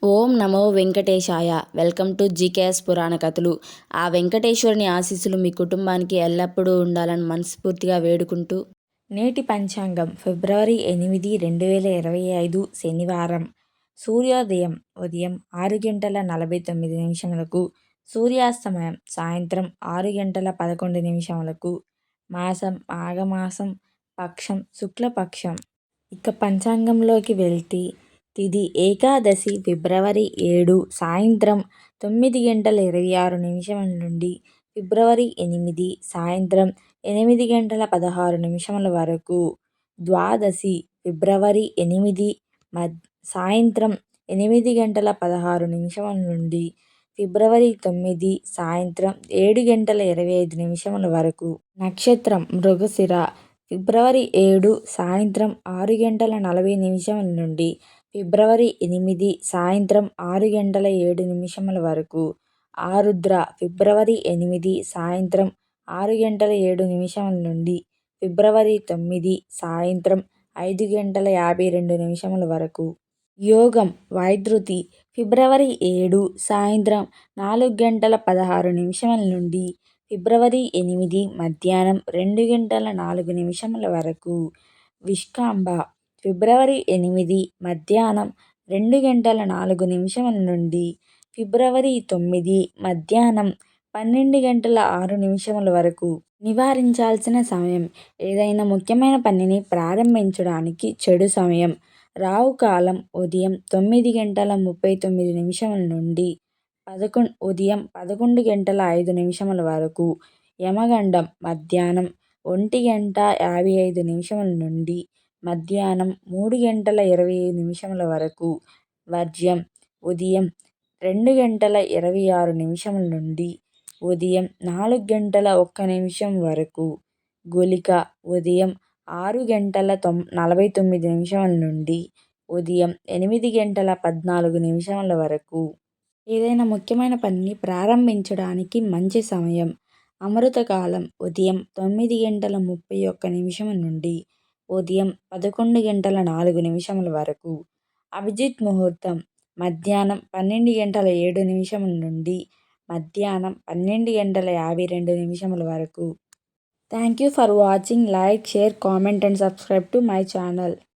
Om Namo Venkatesaya. Welcome to GKS పురాణ కథలు. ఆ వెంకటేశ్వరుని ఆశీస్సులు మీ కుటుంబానికి ఎల్లప్పుడూ ఉండాలని మనస్ఫూర్తిగా వేడుకుంటూ, నేటి పంచాంగం ఫిబ్రవరి 8, 2025 శనివారం. సూర్యోదయం ఉదయం 6:49 సూర్యాస్తమయం సాయంత్రం 6:11 మాసం మాఘమాసం, పక్షం శుక్లపక్షం. ఇక పంచాంగంలోకి వెళ్తే తిథి ఏకాదశి ఫిబ్రవరి 7 సాయంత్రం 9:26 నుండి ఫిబ్రవరి 8 సాయంత్రం 8:16 వరకు. ద్వాదశి ఫిబ్రవరి 8 సాయంత్రం 8:16 నుండి ఫిబ్రవరి 9 సాయంత్రం 7:25 వరకు. నక్షత్రం మృగశిర ఫిబ్రవరి 7 సాయంత్రం 6:40 నుండి ఫిబ్రవరి 8 సాయంత్రం 6:07 వరకు. ఆరుద్ర ఫిబ్రవరి 8 సాయంత్రం 6:07 నుండి ఫిబ్రవరి 9 సాయంత్రం 5:52 వరకు. యోగం వైద్యుతి ఫిబ్రవరి 7 సాయంత్రం 4:16 నుండి ఫిబ్రవరి 8 మధ్యాహ్నం 2:04 వరకు. విష్కాంబ ఫిబ్రవరి 8 మధ్యాహ్నం 2:04 నుండి ఫిబ్రవరి 9 మధ్యాహ్నం 12:06 వరకు. నివారించాల్సిన సమయం ఏదైనా ముఖ్యమైన పనిని ప్రారంభించడానికి చెడు సమయం. రాహుకాలం ఉదయం 9:39 నుండి ఉదయం 11:05 వరకు. యమగండం మధ్యాహ్నం 1:55 నుండి మధ్యాహ్నం 3:25 వరకు. వర్జ్యం ఉదయం 2:26 నుండి ఉదయం 4:01 వరకు. గుళిక ఉదయం 6:49 నుండి ఉదయం 8:14 వరకు. ఏదైనా ముఖ్యమైన పనిని ప్రారంభించడానికి మంచి సమయం. అమృతకాలం ఉదయం 9:31 నుండి ఉదయం 11:04 వరకు. అభిజిత్ ముహూర్తం మధ్యాహ్నం 12:07 నుండి మధ్యాహ్నం 12:52 వరకు. Thank you for watching. Like, share, comment and subscribe to my channel.